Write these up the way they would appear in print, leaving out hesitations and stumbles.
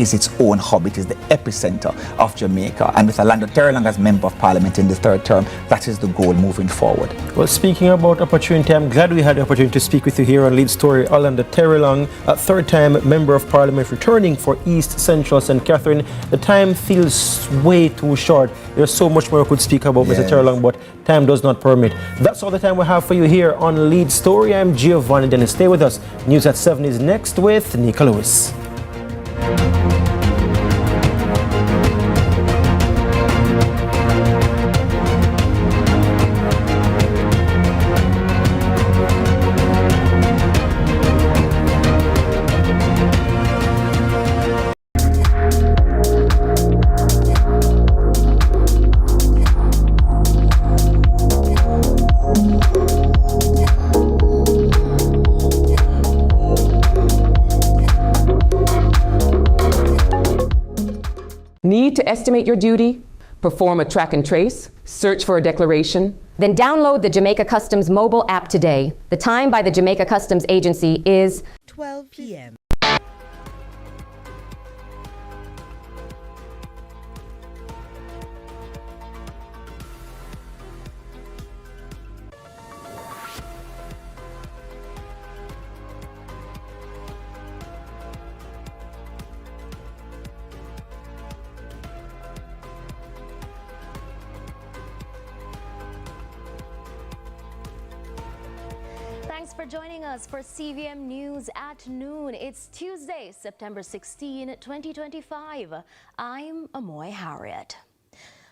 is its own hub. It is the epicenter of Jamaica. And with Orlando Terrelong as Member of Parliament in the third term, that is the goal moving forward. Well, speaking about opportunity, I'm glad we had the opportunity to speak with you here on Lead Story. Orlando Terrelong, a third-time Member of Parliament returning for East Central St. Catherine. The time feels way too short. There's so much more I could speak about, Mr. Terrelong, but time does not permit. That's all the time we have for you here on Lead Story. I'm Giovanni Dennis. Stay with us. News at 7 is next with Nika Lewis. Need to estimate your duty? Perform a track and trace? Search for a declaration? Then download the Jamaica Customs mobile app today. The time by the Jamaica Customs Agency is 12 p.m. Thanks for joining us for CVM News at noon. It's Tuesday, September 16, 2025. I'm Amoy Harriet.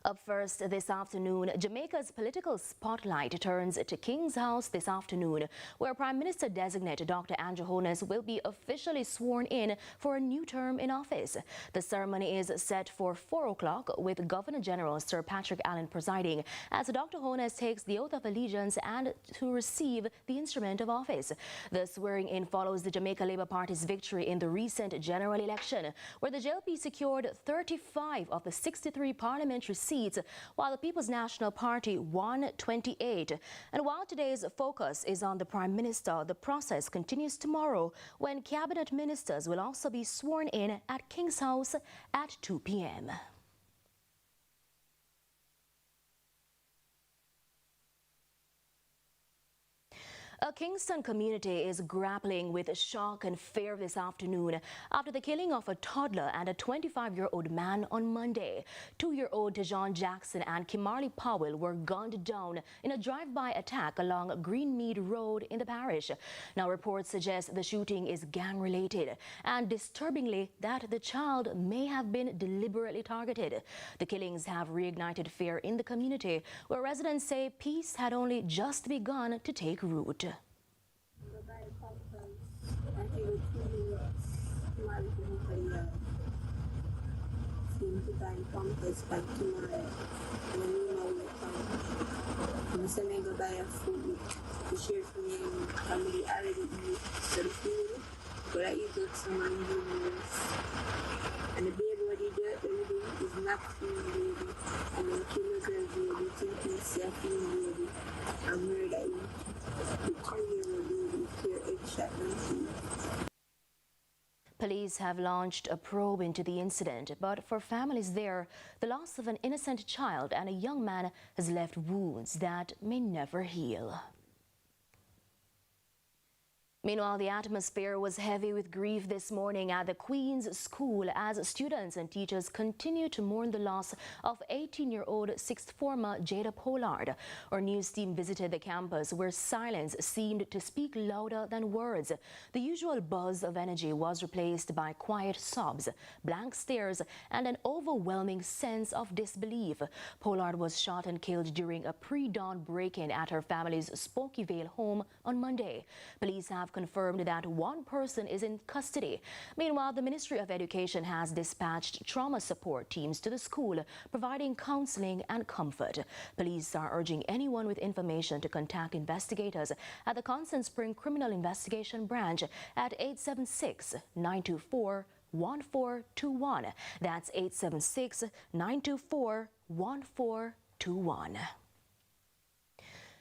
Up first this afternoon, Jamaica's political spotlight turns to King's House this afternoon, where Prime Minister-designate Dr. Andrew Holness will be officially sworn in for a new term in office. The ceremony is set for 4 o'clock, with Governor-General Sir Patrick Allen presiding, as Dr. Holness takes the oath of allegiance and to receive the instrument of office. The swearing-in follows the Jamaica Labour Party's victory in the recent general election, where the JLP secured 35 of the 63 parliamentary seats, while the People's National Party won 28. And while today's focus is on the Prime Minister, the process continues tomorrow, when cabinet ministers will also be sworn in at King's House at 2 p.m. A Kingston community is grappling with shock and fear this afternoon after the killing of a toddler and a 25-year-old man on Monday. 2-year-old Tejon Jackson and Kimarley Powell were gunned down in a drive-by attack along Greenmead Road in the parish. Now, reports suggest the shooting is gang-related, and disturbingly, that the child may have been deliberately targeted. The killings have reignited fear in the community, where residents say peace had only just begun to take root. And the baby what he did, everything is not feeling baby. And then kill a girl baby, thinking he's a feeling baby. And murder him. The 10-year-old baby, clear headshot and feet. Police have launched a probe into the incident, but for families there, the loss of an innocent child and a young man has left wounds that may never heal. Meanwhile, the atmosphere was heavy with grief this morning at the Queen's School as students and teachers continue to mourn the loss of 18-year-old sixth former Jada Pollard. Our news team visited the campus, where silence seemed to speak louder than words. The usual buzz of energy was replaced by quiet sobs, blank stares, and an overwhelming sense of disbelief. Pollard was shot and killed during a pre-dawn break-in at her family's Spokey Vale home on Monday. Police have confirmed that one person is in custody. Meanwhile, the Ministry of Education has dispatched trauma support teams to the school, providing counseling and comfort. Police are urging anyone with information to contact investigators at the Constant Spring Criminal Investigation Branch at 876-924-1421. That's 876-924-1421.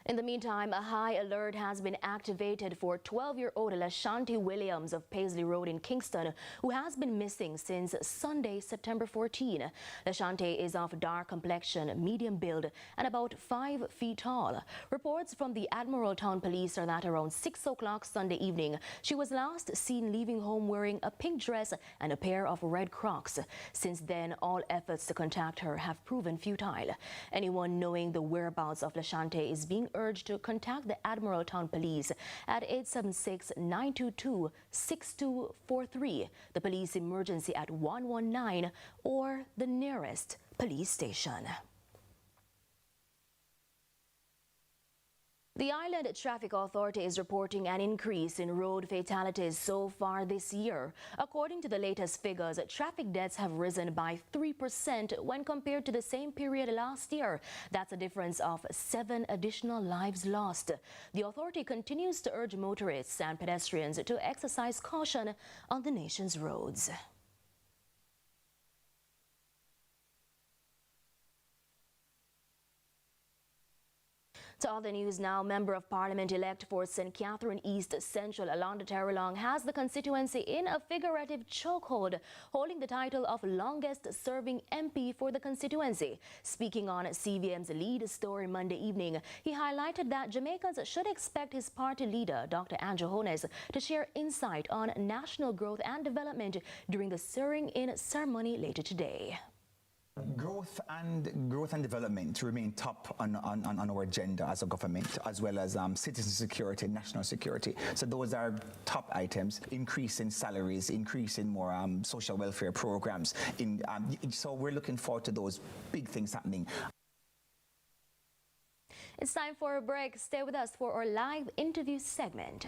In the meantime, a high alert has been activated for 12-year-old Lashante Williams of Paisley Road in Kingston, who has been missing since Sunday, September 14. Lashante is of dark complexion, medium build, and about 5 feet tall. Reports from the Admiraltown Police are that around 6 o'clock Sunday evening, she was last seen leaving home wearing a pink dress and a pair of red Crocs. Since then, all efforts to contact her have proven futile. Anyone knowing the whereabouts of Lashante is being urged to contact the Admiraltown Police at 876-922-6243, the police emergency at 119, or the nearest police station. The Island Traffic Authority is reporting an increase in road fatalities so far this year. According to the latest figures, traffic deaths have risen by 3% when compared to the same period last year. That's a difference of 7 additional lives lost. The authority continues to urge motorists and pedestrians to exercise caution on the nation's roads. To other news now, Member of Parliament-elect for St. Catherine East Central, Alonda Terrelong, has the constituency in a figurative chokehold, holding the title of longest-serving MP for the constituency. Speaking on CVM's lead story Monday evening, he highlighted that Jamaicans should expect his party leader, Dr. Andrew Holness, to share insight on national growth and development during the swearing-in ceremony later today. Growth and development remain top on our agenda as a government, as well as citizen security, national security. So those are top items. Increase in salaries, increase in more social welfare programs. So we're looking forward to those big things happening. It's time for a break. Stay with us for our live interview segment.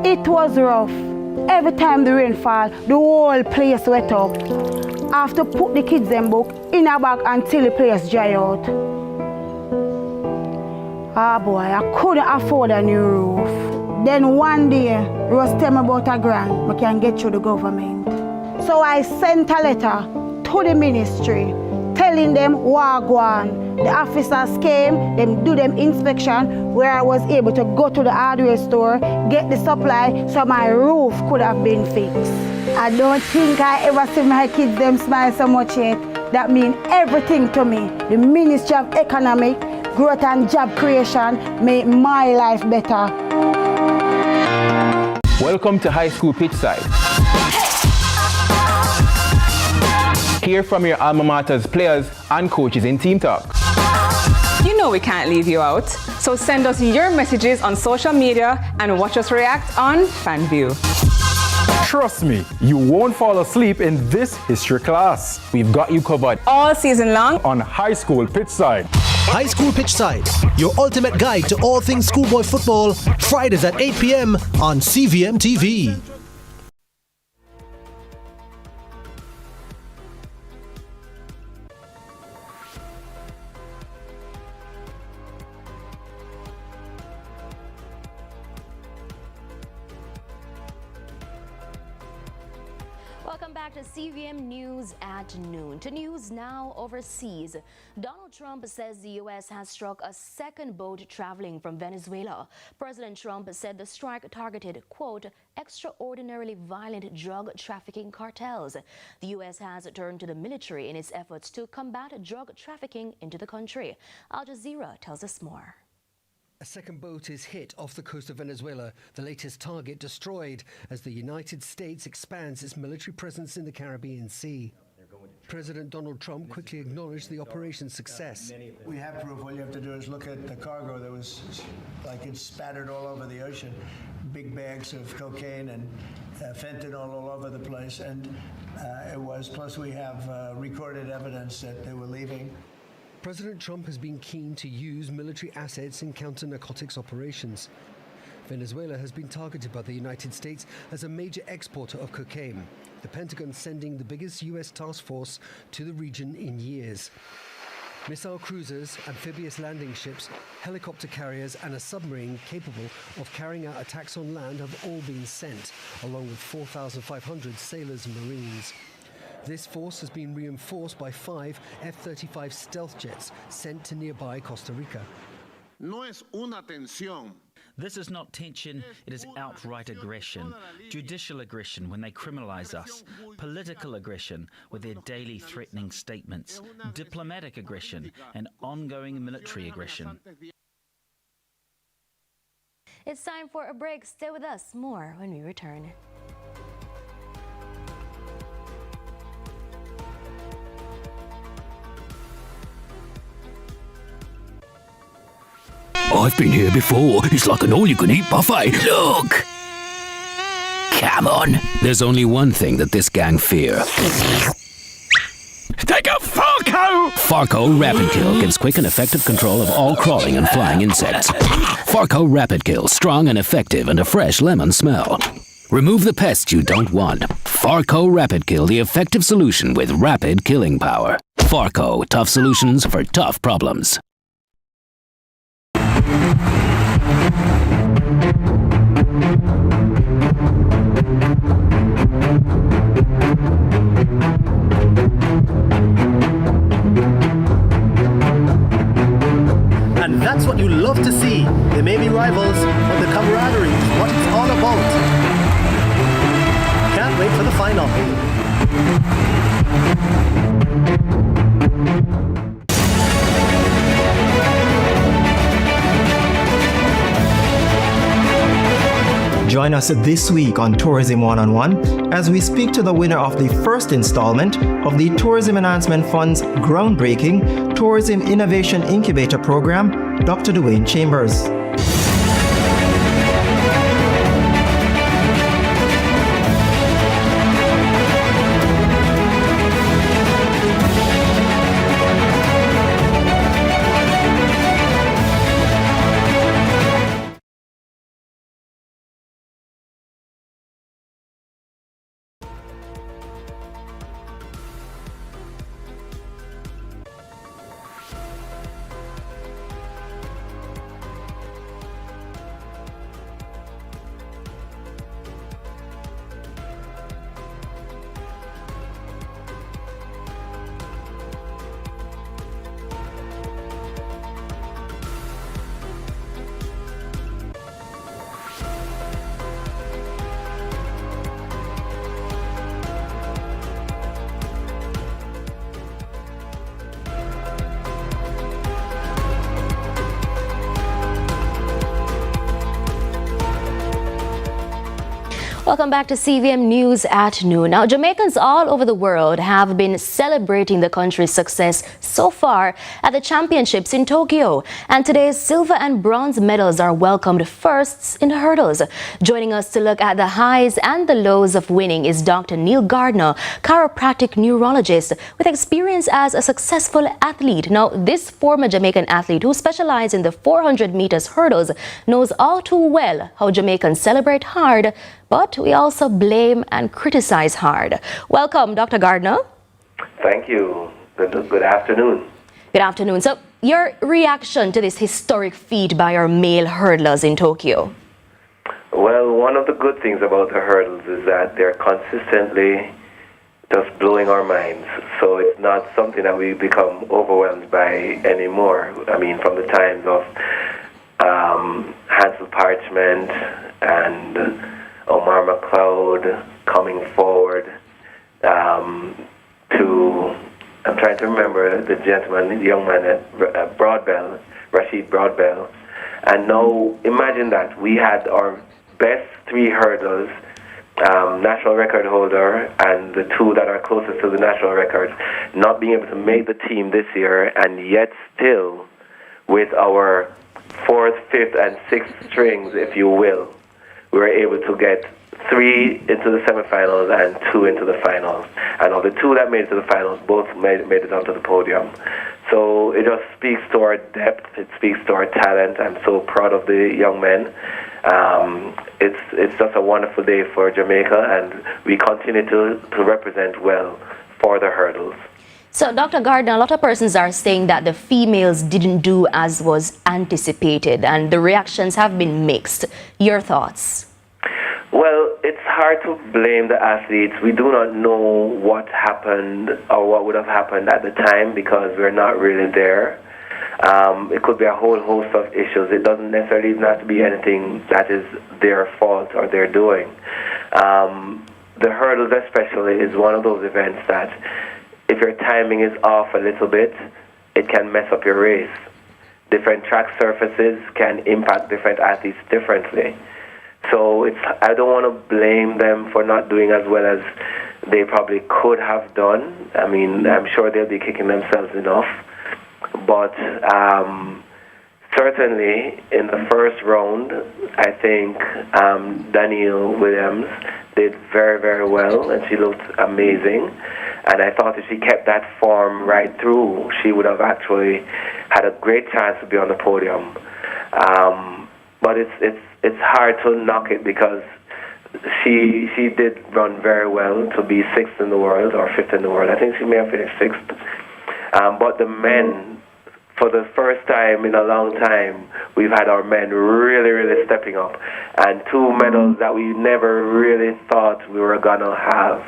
It was rough. Every time the rain fall, the whole place wet up. I have to put the kids' them book in a bag until the place dry out. Ah boy, I couldn't afford a new roof. Then one day, Ross tell me about a grant I can get through the government. So I sent a letter to the ministry telling them wagwan. The officers came, them do them inspection, where I was able to go to the hardware store, get the supply so my roof could have been fixed. I don't think I ever see my kids them smile so much yet. That means everything to me. The Ministry of Economic, Growth and Job Creation make my life better. Welcome to High School Pitchside. Hear from your alma mater's players and coaches in Team Talk. You know we can't leave you out, so send us your messages on social media and watch us react on FanView. Trust me, you won't fall asleep in this history class. We've got you covered All season long On High School Pitchside. High School Pitchside, your ultimate guide to all things schoolboy football, Fridays at 8 p.m. on CVM TV. Welcome back to CVM News at noon. To news now overseas. Donald Trump says the U.S. has struck a second boat traveling from Venezuela. President Trump said the strike targeted, quote, extraordinarily violent drug trafficking cartels. The U.S. has turned to the military in its efforts to combat drug trafficking into the country. Al Jazeera tells us more. A second boat is hit off the coast of Venezuela, the latest target destroyed as the United States expands its military presence in the Caribbean Sea. President Donald Trump quickly acknowledged the operation's success. We have proof. All you have to do is look at the cargo that was like it's spattered all over the ocean. Big bags of cocaine and fentanyl all over the place. And it was, plus we have recorded evidence that they were leaving. President Trump has been keen to use military assets in counter-narcotics operations. Venezuela has been targeted by the United States as a major exporter of cocaine, the Pentagon sending the biggest U.S. task force to the region in years. Missile cruisers, amphibious landing ships, helicopter carriers and a submarine capable of carrying out attacks on land have all been sent, along with 4,500 sailors and Marines. This force has been reinforced by 5 F-35 stealth jets sent to nearby Costa Rica. This is not tension, it is outright aggression. Judicial aggression when they criminalize us. Political aggression with their daily threatening statements. Diplomatic aggression and ongoing military aggression. It's time for a break. Stay with us. More when we return. I've been here before. It's like an all-you-can-eat buffet. Look! Come on. There's only one thing that this gang fear. Take a Farco! Farco Rapid Kill gives quick and effective control of all crawling and flying insects. Farco Rapid Kill, strong and effective and a fresh lemon smell. Remove the pests you don't want. Farco Rapid Kill, the effective solution with rapid killing power. Farco, tough solutions for tough problems. And that's what you love to see. They may be rivals, but the camaraderie is what it's all about. Can't wait for the final. Join us this week on Tourism One-on-One as we speak to the winner of the first installment of the Tourism Enhancement Fund's groundbreaking Tourism Innovation Incubator Program, Dr. Dwayne Chambers. Welcome back to CVM News at Noon. Now, Jamaicans all over the world have been celebrating the country's success so far at the championships in Tokyo. And today's silver and bronze medals are welcomed firsts in the hurdles. Joining us to look at the highs and the lows of winning is Dr. Neil Gardner, chiropractic neurologist with experience as a successful athlete. Now, this former Jamaican athlete who specialized in the 400 meters hurdles knows all too well how Jamaicans celebrate hard, but we also blame and criticize hard. Welcome, Dr. Gardner. Thank you. Good afternoon. Good afternoon. So, your reaction to this historic feat by our male hurdlers in Tokyo? Well, one of the good things about the hurdles is that they're consistently just blowing our minds. So it's not something that we become overwhelmed by anymore. I mean, from the times of Hansel Parchment and Omar McLeod coming forward to, I'm trying to remember the gentleman, the young man at Broadbell, Rashid Broadbell. And now imagine that we had our best three hurdles national record holder and the two that are closest to the national record not being able to make the team this year, and yet still with our 4th, 5th, and 6th strings, if you will, we were able to get 3 into the semifinals and 2 into the finals. And of the 2 that made it to the finals, both made it onto the podium. So it just speaks to our depth, it speaks to our talent. I'm so proud of the young men. It's just a wonderful day for Jamaica, and we continue to represent well for the hurdles. So, Dr. Gardner, a lot of persons are saying that the females didn't do as was anticipated, and the reactions have been mixed. Your thoughts? Well, it's hard to blame the athletes. We do not know what happened or what would have happened at the time because we're not really there. It could be a whole host of issues. It doesn't necessarily even have to be anything that is their fault or their doing. The hurdles especially is one of those events that if your timing is off a little bit, it can mess up your race. Different track surfaces can impact different athletes differently. So I don't want to blame them for not doing as well as they probably could have done. I mean, I'm sure they'll be kicking themselves enough. But certainly in the first round, I think Danielle Williams did very, very well, and she looked amazing. And I thought if she kept that form right through, she would have actually had a great chance to be on the podium. But it's hard to knock it because she did run very well to be 6th in the world or 5th in the world. I think she may have finished 6th. But the men, for the first time in a long time, we've had our men really, really stepping up. And 2 medals that we never really thought we were going to have,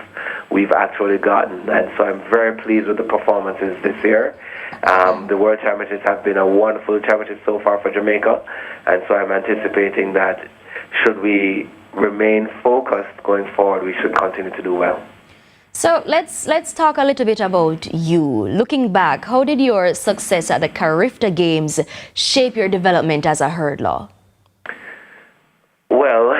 we've actually gotten. And so I'm very pleased with the performances this year. The World Championships have been a wonderful championship so far for Jamaica. And so I'm anticipating that should we remain focused going forward, we should continue to do well. So let's talk a little bit about you. Looking back, how did your success at the Carifta Games shape your development as a hurdler? Well,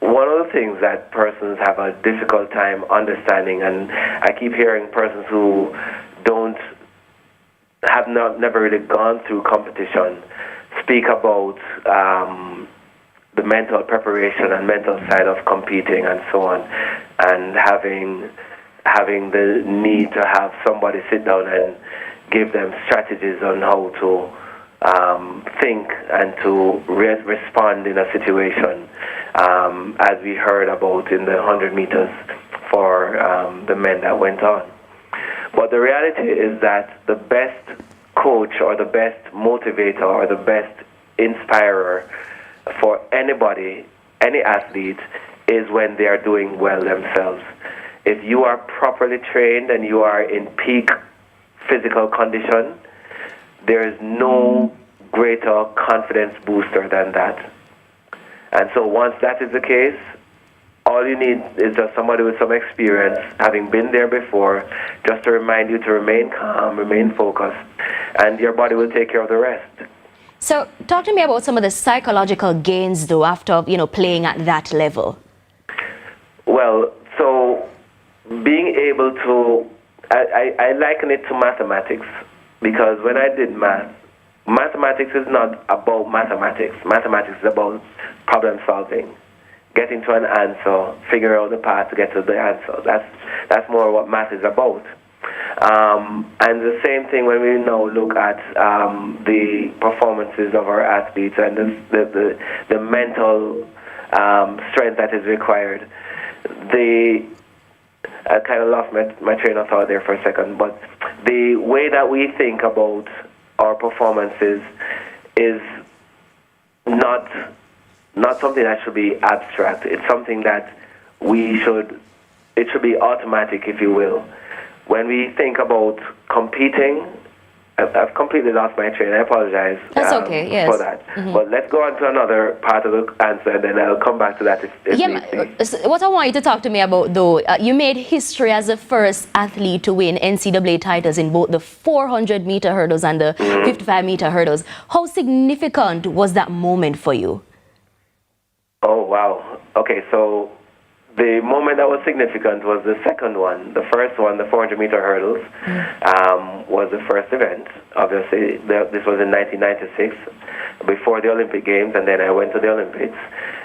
one of the things that persons have a difficult time understanding, and I keep hearing persons who never really gone through competition speak about the mental preparation and mental side of competing and so on, and having the need to have somebody sit down and give them strategies on how to think and to respond in a situation, as we heard about in the 100 meters for the men that went on. But the reality is that the best coach or the best motivator or the best inspirer for anybody, any athlete, is when they are doing well themselves. If you are properly trained and you are in peak physical condition, there is no greater confidence booster than that. And so once that is the case, all you need is just somebody with some experience, having been there before, just to remind you to remain calm, remain focused, and your body will take care of the rest. So talk to me about some of the psychological gains, though, after playing at that level. Well, so being able to, I liken it to mathematics, because when I did mathematics is not about mathematics. Mathematics is about problem solving, getting to an answer, figuring out the path to get to the answer. That's more what math is about. And the same thing when we now look at the performances of our athletes and the mental strength that is required. I kind of lost my train of thought there for a second, but the way that we think about our performances is not something that should be abstract. It's something that it should be automatic, if you will. When we think about competing, I've completely lost my train. I apologize for that. Mm-hmm. But let's go on to another part of the answer, and then I'll come back to that. What I want you to talk to me about, though, you made history as the first athlete to win NCAA titles in both the 400-meter hurdles and the 55-meter hurdles. How significant was that moment for you? Oh, wow. Okay, so the moment that was significant was the second one. The first one, the 400-meter hurdles, was the first event. Obviously, this was in 1996, before the Olympic Games, and then I went to the Olympics.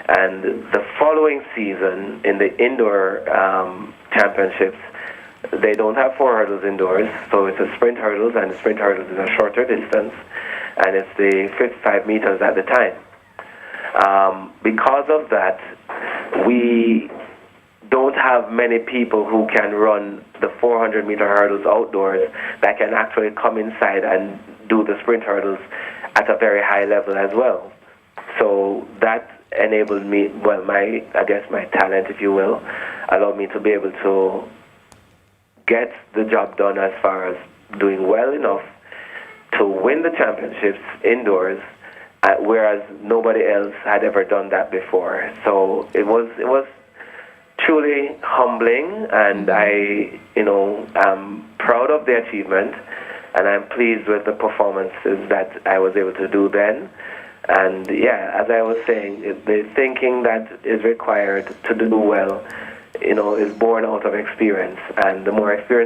And the following season, in the indoor championships, they don't have 4 hurdles indoors, so it's a sprint hurdles, and the sprint hurdles is a shorter distance, and it's the 55 meters at the time. Because of that, we don't have many people who can run the 400-meter hurdles outdoors that can actually come inside and do the sprint hurdles at a very high level as well. So that enabled me, well, my talent, if you will, allowed me to be able to get the job done as far as doing well enough to win the championships indoors, whereas nobody else had ever done that before. So it was truly humbling, and I'm proud of the achievement, and I'm pleased with the performances that I was able to do then. And yeah, as I was saying, the thinking that is required to do well, is born out of experience, and the more experience